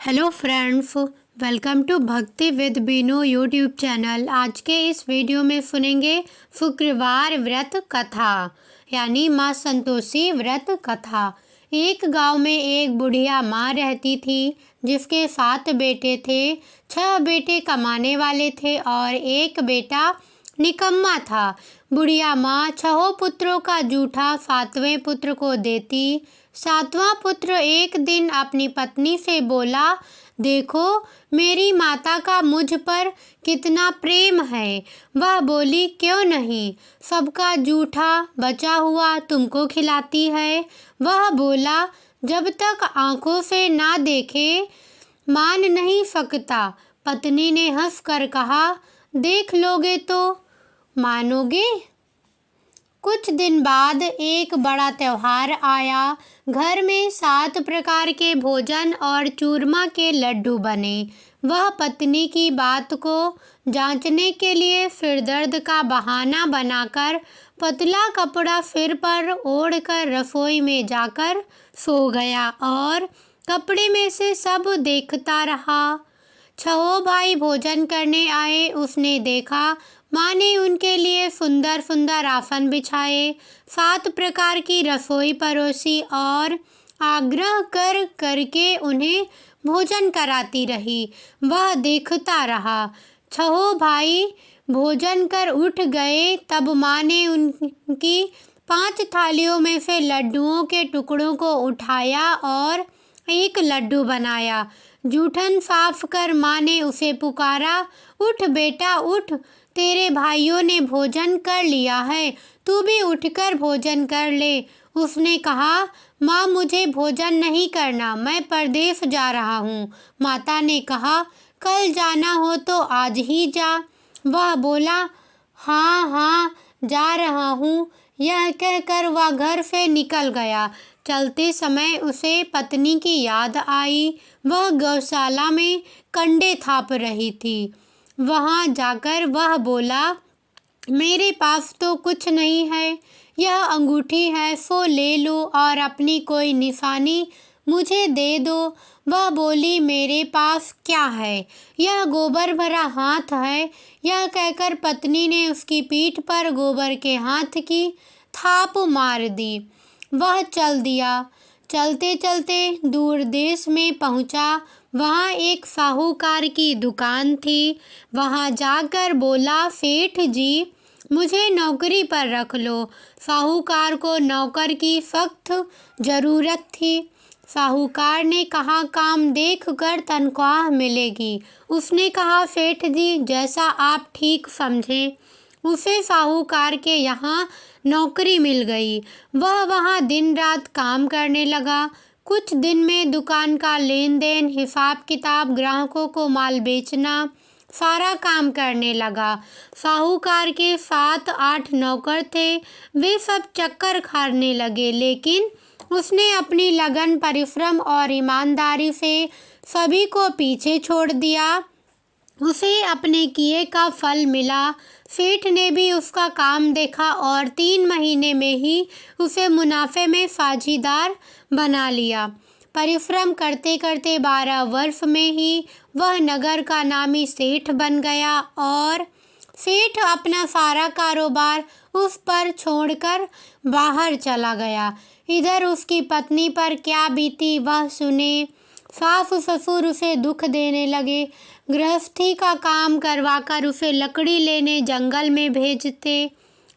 Hello friends, welcome to भक्ति with Binu YouTube channel. आज के इस वीडियो में सुनेंगे शुक्रवार व्रत कथा यानी माँ संतोषी व्रत कथा। एक गांव में एक बुढ़िया माँ रहती थी जिसके 7 बेटे थे। 6 बेटे कमाने वाले थे और एक बेटा निकम्मा था। बुढ़िया माँ 6 पुत्रों का जूठा 7वें पुत्र को देती। 7वां पुत्र एक दिन अपनी पत्नी से बोला, देखो मेरी माता का मुझ पर कितना प्रेम है। वह बोली, क्यों नहीं, सबका जूठा बचा हुआ तुमको खिलाती है। वह बोला, जब तक आंखों से ना देखे मान नहीं सकता। पत्नी ने हंसकर कहा, देख लोगे तो मानोगे। कुछ दिन बाद एक बड़ा त्योहार आया। घर में 7 प्रकार के भोजन और चूरमा के लड्डू बने। वह पत्नी की बात को जांचने के लिए सिर दर्द का बहाना बनाकर पतला कपड़ा सिर पर ओढ़कर रसोई में जाकर सो गया और कपड़े में से सब देखता रहा। 6 भाई भोजन करने आए। उसने देखा माँ ने उनके लिए सुंदर सुंदर आसन बिछाए, 7 प्रकार की रसोई परोसी और आग्रह कर करके उन्हें भोजन कराती रही। वह देखता रहा। 6 भाई भोजन कर उठ गए। तब माँ ने उनकी 5 थालियों में से लड्डुओं के टुकड़ों को उठाया और एक लड्डू बनाया। जूठन साफ कर माँ ने उसे पुकारा, उठ बेटा उठ, तेरे भाइयों ने भोजन कर लिया है, तू भी उठकर भोजन कर ले। उसने कहा, माँ मुझे भोजन नहीं करना, मैं परदेश जा रहा हूँ। माता ने कहा, कल जाना हो तो आज ही जा। वह बोला, हाँ हाँ जा रहा हूँ। यह कहकर वह घर से निकल गया। चलते समय उसे पत्नी की याद आई। वह गौशाला में कंडे थाप रही थी। वहाँ जाकर वह बोला, मेरे पास तो कुछ नहीं है, यह अंगूठी है, सो ले लो और अपनी कोई निशानी मुझे दे दो। वह बोली, मेरे पास क्या है, यह गोबर भरा हाथ है। यह कहकर पत्नी ने उसकी पीठ पर गोबर के हाथ की थाप मार दी। वह चल दिया। चलते चलते दूर देश में पहुंचा। वहाँ एक साहूकार की दुकान थी। वहाँ जाकर बोला, सेठ जी मुझे नौकरी पर रख लो। साहूकार को नौकर की सख्त ज़रूरत थी। साहूकार ने कहा, काम देखकर तनख्वाह मिलेगी। उसने कहा, सेठ जी जैसा आप ठीक समझें। उसे साहूकार के यहाँ नौकरी मिल गई। वह वहाँ दिन रात काम करने लगा। कुछ दिन में दुकान का लेन देन, हिसाब किताब, ग्राहकों को माल बेचना, सारा काम करने लगा। साहूकार के 7-8 नौकर थे। वे सब चक्कर खाने लगे, लेकिन उसने अपनी लगन, परिश्रम और ईमानदारी से सभी को पीछे छोड़ दिया। उसे अपने किए का फल मिला। सेठ ने भी उसका काम देखा और 3 महीने में ही उसे मुनाफे में साझीदार बना लिया। परिश्रम करते करते 12 वर्ष में ही वह नगर का नामी सेठ बन गया और सेठ अपना सारा कारोबार उस पर छोड़कर बाहर चला गया। इधर उसकी पत्नी पर क्या बीती वह सुने। सास ससुर उसे दुख देने लगे। गृहस्थी का काम करवाकर उसे लकड़ी लेने जंगल में भेजते।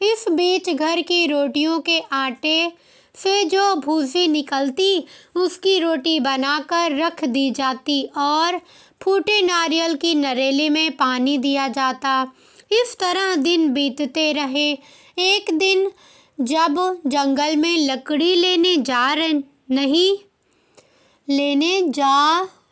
इस बीच घर की रोटियों के आटे से जो भूसी निकलती उसकी रोटी बनाकर रख दी जाती और फूटे नारियल की नरेली में पानी दिया जाता। इस तरह दिन बीतते रहे। एक दिन जब जंगल में लकड़ी लेने जा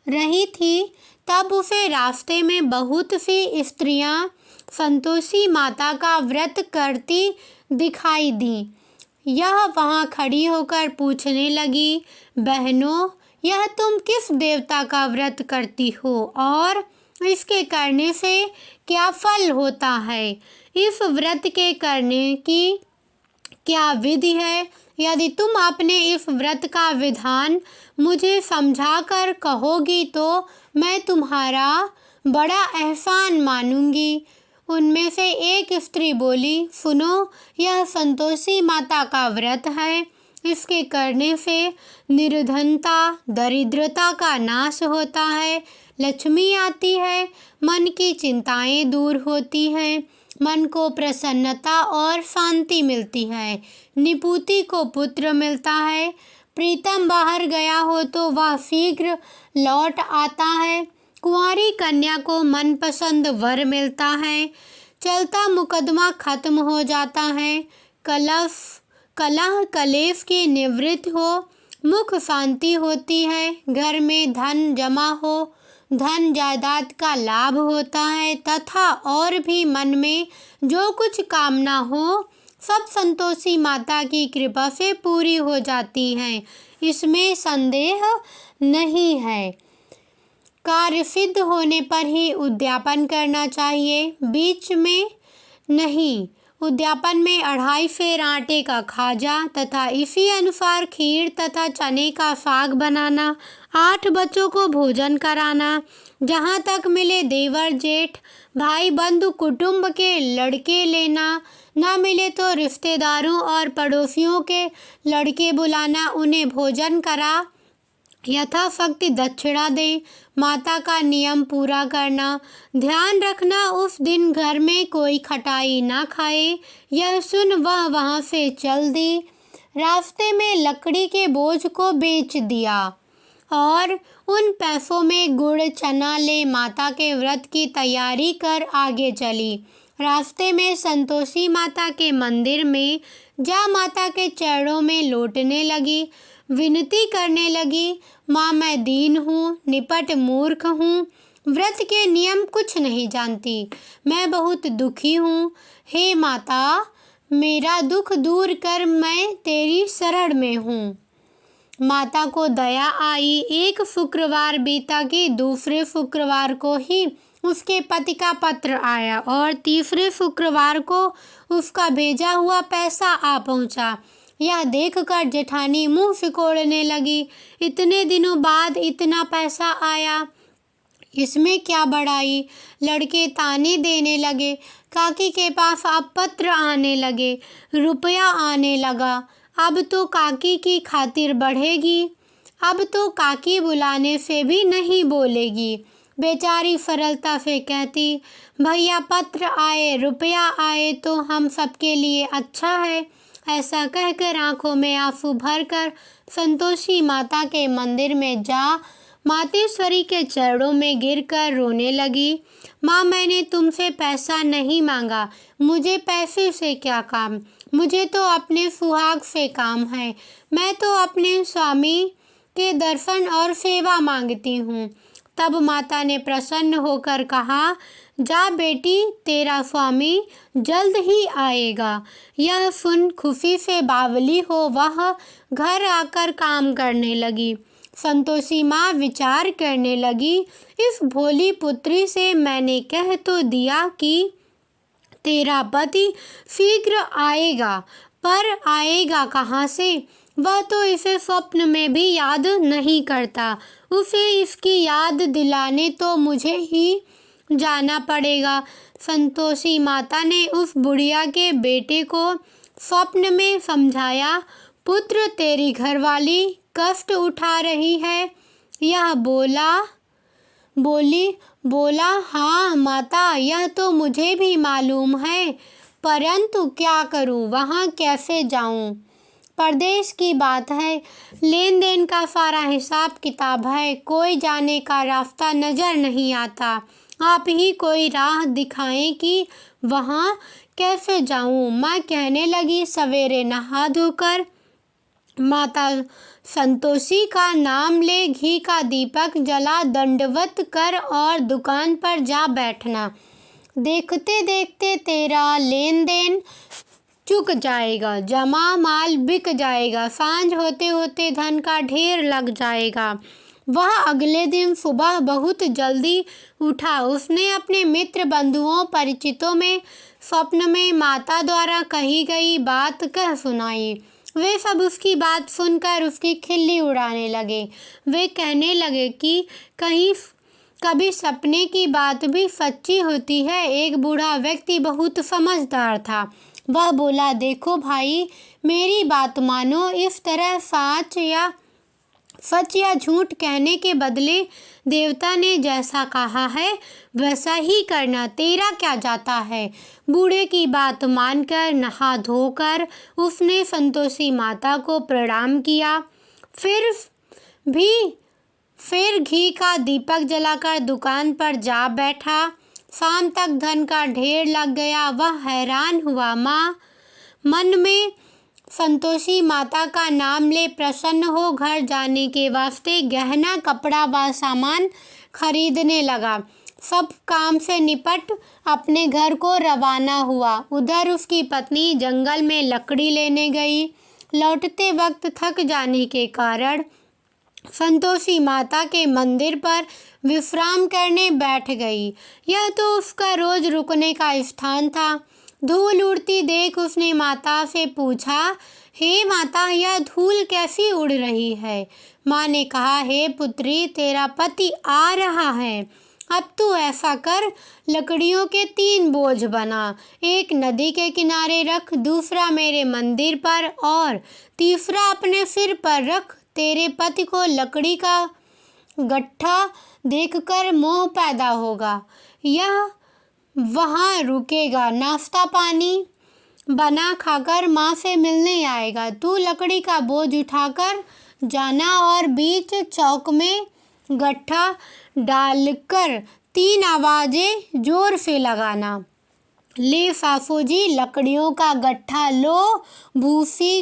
रही थी, तब उसे रास्ते में बहुत सी स्त्रियां संतोषी माता का व्रत करती दिखाई दी। यह वहां खड़ी होकर पूछने लगी, बहनों यह तुम किस देवता का व्रत करती हो और इसके करने से क्या फल होता है? इस व्रत के करने की क्या विधि है? यदि तुम अपने इस व्रत का विधान मुझे समझाकर कहोगी तो मैं तुम्हारा बड़ा एहसान मानूंगी। उनमें से एक स्त्री बोली, सुनो, यह संतोषी माता का व्रत है। इसके करने से निर्धनता, दरिद्रता का नाश होता है, लक्ष्मी आती है, मन की चिंताएं दूर होती हैं, मन को प्रसन्नता और शांति मिलती है, निपुति को पुत्र मिलता है, प्रीतम बाहर गया हो तो वह शीघ्र लौट आता है, कुंवारी कन्या को मनपसंद वर मिलता है, चलता मुकदमा खत्म हो जाता है, कलह कलेश की निवृत्ति हो, मुख शांति होती है, घर में धन जमा हो, धन जायदाद का लाभ होता है तथा और भी मन में जो कुछ कामना हो सब संतोषी माता की कृपा से पूरी हो जाती हैं। इसमें संदेह नहीं है। कार्य सिद्ध होने पर ही उद्यापन करना चाहिए, बीच में नहीं। उद्यापन में 2.5 फेर आटे का खाजा तथा इसी अनुसार खीर तथा चने का साग बनाना, 8 बच्चों को भोजन कराना, जहाँ तक मिले देवर जेठ भाई बंधु कुटुंब के लड़के लेना, न मिले तो रिश्तेदारों और पड़ोसियों के लड़के बुलाना, उन्हें भोजन करा यथाशक्ति दक्षिणा दे, माता का नियम पूरा करना, ध्यान रखना उस दिन घर में कोई खटाई ना खाए। यह सुन वह वहाँ से चल दी। रास्ते में लकड़ी के बोझ को बेच दिया और उन पैसों में गुड़ चना ले माता के व्रत की तैयारी कर आगे चली। रास्ते में संतोषी माता के मंदिर में जा माता के चरणों में लौटने लगी, विनती करने लगी, माँ मैं दीन हूँ, निपट मूर्ख हूँ, व्रत के नियम कुछ नहीं जानती, मैं बहुत दुखी हूँ। हे माता, मेरा दुख दूर कर, मैं तेरी शरण में हूँ। माता को दया आई। एक शुक्रवार बीता कि दूसरे शुक्रवार को ही उसके पति का पत्र आया और तीसरे शुक्रवार को उसका भेजा हुआ पैसा आ पहुँचा। यह देखकर जेठानी मुंह सिकोड़ने लगी। इतने दिनों बाद इतना पैसा आया, इसमें क्या बड़ाई। लड़के ताने देने लगे। काकी के पास अब पत्र आने लगे, रुपया आने लगा। अब तो काकी की खातिर बढ़ेगी, अब तो काकी बुलाने से भी नहीं बोलेगी। बेचारी सरलता से कहती, भैया पत्र आए, रुपया आए तो हम सबके लिए अच्छा है। ऐसा कहकर आंखों में आंसू भरकर संतोषी माता के मंदिर में जा मातेश्वरी के चरणों में गिरकर रोने लगी। माँ, मैंने तुमसे पैसा नहीं मांगा, मुझे पैसे से क्या काम, मुझे तो अपने सुहाग से काम है। मैं तो अपने स्वामी के दर्शन और सेवा मांगती हूँ। तब माता ने प्रसन्न होकर कहा, जा बेटी, तेरा स्वामी जल्द ही आएगा। यह सुन खुशी से बावली हो वह घर आकर काम करने लगी। संतोषी माँ विचार करने लगी, इस भोली पुत्री से मैंने कह तो दिया कि तेरा पति शीघ्र आएगा, पर आएगा कहाँ से? वह तो इसे स्वप्न में भी याद नहीं करता। उसे इसकी याद दिलाने तो मुझे ही जाना पड़ेगा। संतोषी माता ने उस बुढ़िया के बेटे को स्वप्न में समझाया, पुत्र, तेरी घरवाली कष्ट उठा रही है। यह बोला, हाँ माता, यह तो मुझे भी मालूम है, परंतु क्या करूं, वहाँ कैसे जाऊं? परदेश की बात है, लेन देन का सारा हिसाब किताब है, कोई जाने का रास्ता नजर नहीं आता। आप ही कोई राह दिखाएं कि वहाँ कैसे जाऊं। मैं कहने लगी। सवेरे नहा धोकर माता संतोषी का नाम ले, घी का दीपक जला, दंडवत कर और दुकान पर जा बैठना। देखते देखते तेरा लेन देन चुक जाएगा, जमा माल बिक जाएगा, सांझ होते होते धन का ढेर लग जाएगा। वह अगले दिन सुबह बहुत जल्दी उठा। उसने अपने मित्र बंधुओं परिचितों में स्वप्न में माता द्वारा कही गई बात कह सुनाई। वे सब उसकी बात सुनकर उसकी खिल्ली उड़ाने लगे। वे कहने लगे कि कहीं कभी सपने की बात भी सच्ची होती है। एक बूढ़ा व्यक्ति बहुत समझदार था। वह बोला, देखो भाई, मेरी बात मानो। इस तरह सच या झूठ कहने के बदले देवता ने जैसा कहा है वैसा ही करना, तेरा क्या जाता है। बूढ़े की बात मानकर नहा धोकर उसने संतोषी माता को प्रणाम किया। फिर घी का दीपक जलाकर दुकान पर जा बैठा। शाम तक धन का ढेर लग गया। वह हैरान हुआ। मन में संतोषी माता का नाम ले प्रसन्न हो घर जाने के वास्ते गहना, कपड़ा व सामान खरीदने लगा। सब काम से निपट अपने घर को रवाना हुआ। उधर उसकी पत्नी जंगल में लकड़ी लेने गई। लौटते वक्त थक जाने के कारण संतोषी माता के मंदिर पर विश्राम करने बैठ गई। यह तो उसका रोज रुकने का स्थान था। धूल उड़ती देख उसने माता से पूछा, हे माता, यह धूल कैसी उड़ रही है। माँ ने कहा, हे पुत्री, तेरा पति आ रहा है। अब तू ऐसा कर, लकड़ियों के 3 बोझ बना। एक नदी के किनारे रख, दूसरा मेरे मंदिर पर और तीसरा अपने सिर पर रख। तेरे पति को लकड़ी का गट्ठा देखकर मोह पैदा होगा। यह वहाँ रुकेगा, नाश्ता पानी बना खाकर माँ से मिलने आएगा। तू लकड़ी का बोझ उठाकर जाना और बीच चौक में गट्ठा डालकर 3 आवाजें जोर से लगाना। ले सासू जी, लकड़ियों का गट्ठा लो, भूसी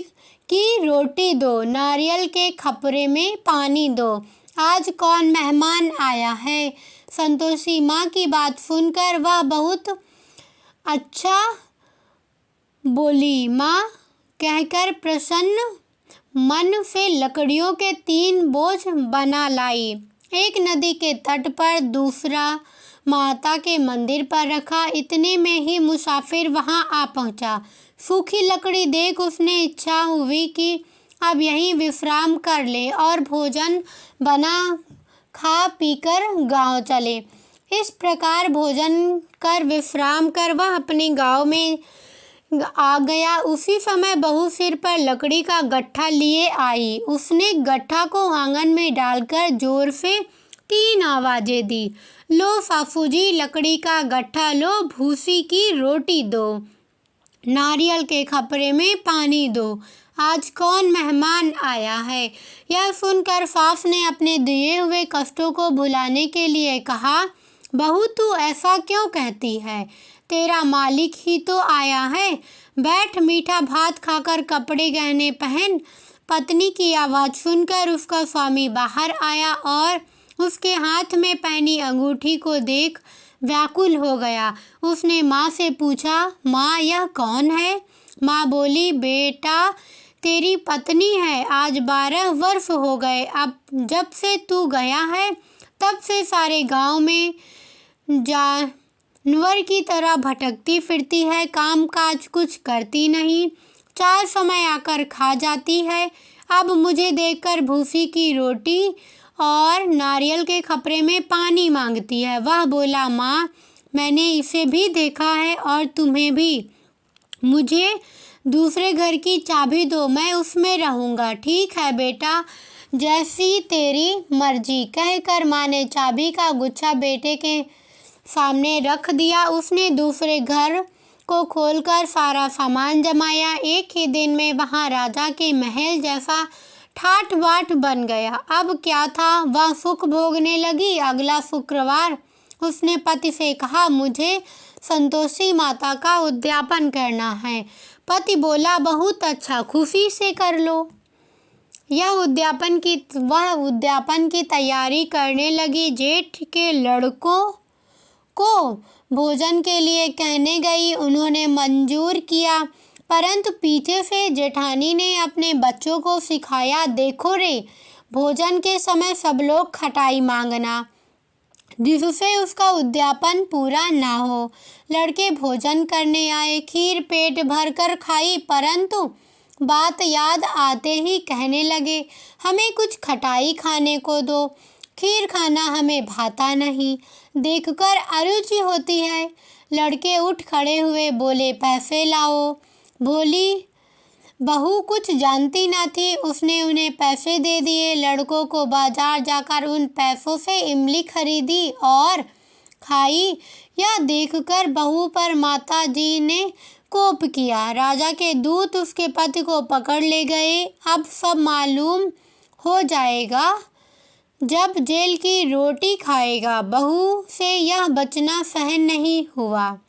की रोटी दो, नारियल के खपरे में पानी दो। आज कौन मेहमान आया है। संतोषी माँ की बात सुनकर वह बहुत अच्छा बोली माँ कहकर प्रसन्न मन से लकड़ियों के 3 बोझ बना लाई। एक नदी के तट पर, दूसरा माता के मंदिर पर रखा। इतने में ही मुसाफिर वहां आ पहुंचा। सूखी लकड़ी देख उसने इच्छा हुई कि अब यहीं विश्राम कर ले और भोजन बना खा पीकर गांव चले। इस प्रकार भोजन कर विश्राम कर वह अपने गांव में आ गया। उसी समय बहू सिर पर लकड़ी का गट्ठा लिए आई। उसने गट्ठा को आंगन में डालकर जोर से 3 आवाजें दी। लो सासू जी, लकड़ी का गट्ठा लो, भूसी की रोटी दो, नारियल के खपरे में पानी दो। आज कौन मेहमान आया है। यह सुनकर सास ने अपने दिए हुए कष्टों को भुलाने के लिए कहा, बहू, तू ऐसा क्यों कहती है। तेरा मालिक ही तो आया है। बैठ, मीठा भात खाकर कपड़े गहने पहन। पत्नी की आवाज़ सुनकर उसका स्वामी बाहर आया और उसके हाथ में पहनी अंगूठी को देख व्याकुल हो गया। उसने माँ से पूछा, माँ, यह कौन है। माँ बोली, बेटा, तेरी पत्नी है। आज 12 वर्ष हो गए। अब जब से तू गया है तब से सारे गांव में जानवर की तरह भटकती फिरती है। काम काज कुछ करती नहीं, 4 समय आकर खा जाती है। अब मुझे देखकर भूसी की रोटी और नारियल के खपरे में पानी मांगती है। वह बोला, माँ, मैंने इसे भी देखा है और तुम्हें भी। मुझे दूसरे घर की चाबी दो, मैं उसमें रहूँगा। ठीक है बेटा, जैसी तेरी मर्जी, कहकर माँ ने चाबी का गुच्छा बेटे के सामने रख दिया। उसने दूसरे घर को खोलकर सारा सामान जमाया। एक ही दिन में वहाँ राजा के महल जैसा ठाट बाट बन गया। अब क्या था, वह सुख भोगने लगी। अगला शुक्रवार उसने पति से कहा, मुझे संतोषी माता का उद्यापन करना है। पति बोला, बहुत अच्छा, खुशी से कर लो। वह उद्यापन की तैयारी करने लगी। जेठ के लड़कों को भोजन के लिए कहने गई। उन्होंने मंजूर किया, परंतु पीछे से जेठानी ने अपने बच्चों को सिखाया, देखो रे, भोजन के समय सब लोग खटाई मांगना, जिससे उसका उद्यापन पूरा ना हो। लड़के भोजन करने आए। खीर पेट भर कर खाई, परंतु बात याद आते ही कहने लगे, हमें कुछ खटाई खाने को दो, खीर खाना हमें भाता नहीं, देखकर अरुचि होती है। लड़के उठ खड़े हुए, बोले, पैसे लाओ। भोली बहू कुछ जानती न थी, उसने उन्हें पैसे दे दिए। लड़कों को बाजार जाकर उन पैसों से इमली खरीदी और खाई। यह देखकर बहू पर माता जी ने कोप किया। राजा के दूत उसके पति को पकड़ ले गए। अब सब मालूम हो जाएगा जब जेल की रोटी खाएगा। बहू से यह बचना सहन नहीं हुआ।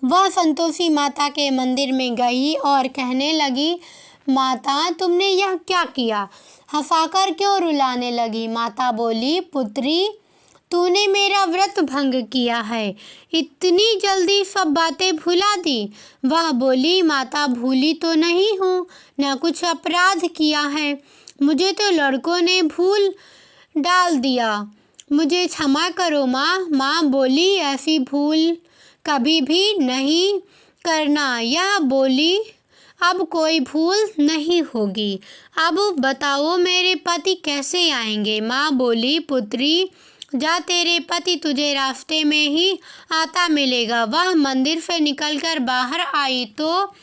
वह संतोषी माता के मंदिर में गई और कहने लगी, माता तुमने यह क्या किया? हंसाकर क्यों रुलाने लगी? माता बोली, पुत्री तूने मेरा व्रत भंग किया है, इतनी जल्दी सब बातें भुला दी। वह बोली, माता भूली तो नहीं हूँ, न कुछ अपराध किया है, मुझे तो लड़कों ने भूल डाल दिया, मुझे क्षमा करो माँ। माँ बोली, ऐसी भूल कभी भी नहीं करना। यह बोली, अब कोई भूल नहीं होगी। अब बताओ मेरे पति कैसे आएंगे? माँ बोली, पुत्री जा, तेरे पति तुझे रास्ते में ही आता मिलेगा। वह मंदिर से निकलकर बाहर आई तो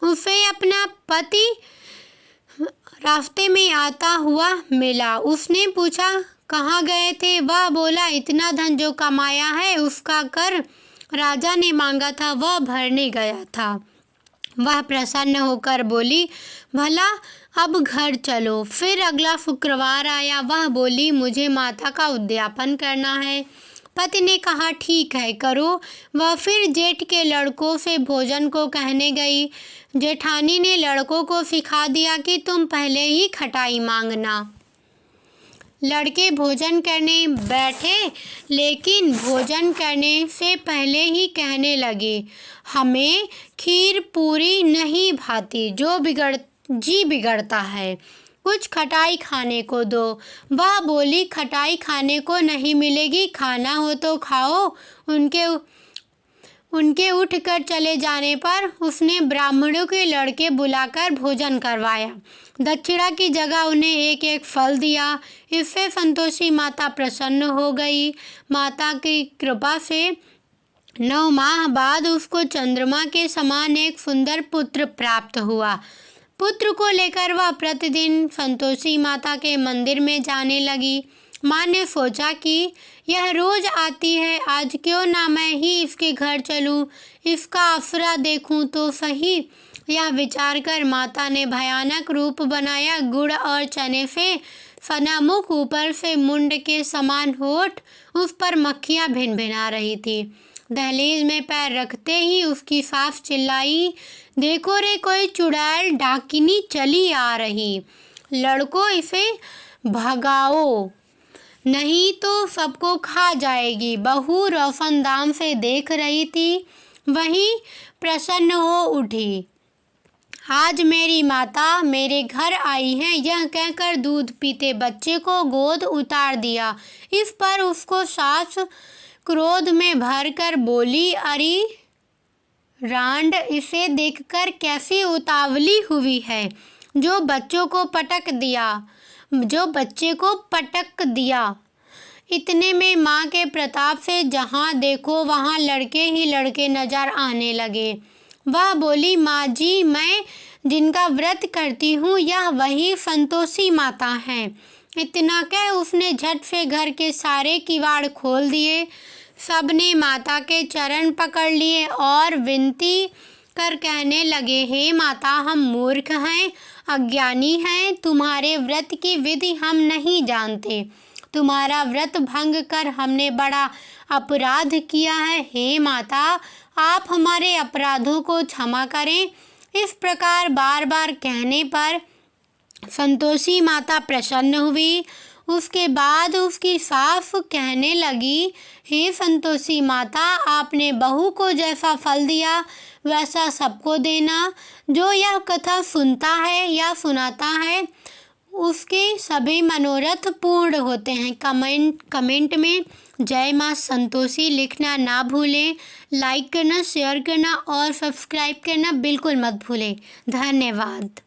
उसे अपना पति रास्ते में आता हुआ मिला। उसने पूछा, कहाँ गए थे? वह बोला, इतना धन जो कमाया है उसका कर राजा ने मांगा था, वह भरने गया था। वह प्रसन्न होकर बोली, भला अब घर चलो। फिर अगला शुक्रवार आया। वह बोली, मुझे माता का उद्यापन करना है। पति ने कहा, ठीक है करो। वह फिर जेठ के लड़कों से भोजन को कहने गई। जेठानी ने लड़कों को सिखा दिया कि तुम पहले ही खटाई मांगना। लड़के भोजन करने बैठे, लेकिन भोजन करने से पहले ही कहने लगे, हमें खीर पूरी नहीं भाती, जी बिगड़ता है, कुछ खटाई खाने को दो। वह बोली, खटाई खाने को नहीं मिलेगी, खाना हो तो खाओ। उनके उठकर चले जाने पर उसने ब्राह्मणों के लड़के बुलाकर भोजन करवाया। दक्षिणा की जगह उन्हें एक एक फल दिया। इससे संतोषी माता प्रसन्न हो गई। माता की कृपा से 9 माह बाद उसको चंद्रमा के समान एक सुंदर पुत्र प्राप्त हुआ। पुत्र को लेकर वह प्रतिदिन संतोषी माता के मंदिर में जाने लगी। माँ ने सोचा कि यह रोज आती है, आज क्यों ना मैं ही इसके घर चलूं, इसका आसरा देखूं तो सही। यह विचार कर माता ने भयानक रूप बनाया। गुड़ और चने से सना मुख, ऊपर से मुंड के समान होठ, उस पर मक्खियाँ भिनभिना रही थी। दहलीज में पैर रखते ही उसकी सास चिल्लाई, देखो रे, कोई चुड़ैल डाकिनी चली आ रही, लड़कों इसे भगाओ नहीं तो सबको खा जाएगी। बहू रोशनदान से देख रही थी, वहीं प्रसन्न हो उठी। आज मेरी माता मेरे घर आई है, यह कहकर दूध पीते बच्चे को गोद उतार दिया। इस पर उसको सास क्रोध में भरकर बोली, अरे रांड, इसे देखकर कैसी उतावली हुई है, जो बच्चे को पटक दिया। इतने में माँ के प्रताप से जहाँ देखो वहाँ लड़के ही लड़के नजर आने लगे। वह बोली, माँ जी, मैं जिनका व्रत करती हूँ यह वही संतोषी माता हैं। इतना कह उसने झट से घर के सारे किवाड़ खोल दिए। सबने माता के चरण पकड़ लिए और विनती कर कहने लगे, हे माता, हम मूर्ख हैं, अज्ञानी हैं, तुम्हारे व्रत की विधि हम नहीं जानते, तुम्हारा व्रत भंग कर हमने बड़ा अपराध किया है। हे माता, आप हमारे अपराधों को क्षमा करें। इस प्रकार बार बार कहने पर संतोषी माता प्रसन्न हुई। उसके बाद उसकी सास कहने लगी, हे संतोषी माता, आपने बहू को जैसा फल दिया वैसा सबको देना। जो यह कथा सुनता है या सुनाता है उसके सभी मनोरथ पूर्ण होते हैं। कमेंट में जय माँ संतोषी लिखना ना भूलें। लाइक करना, शेयर करना और सब्सक्राइब करना बिल्कुल मत भूलें। धन्यवाद।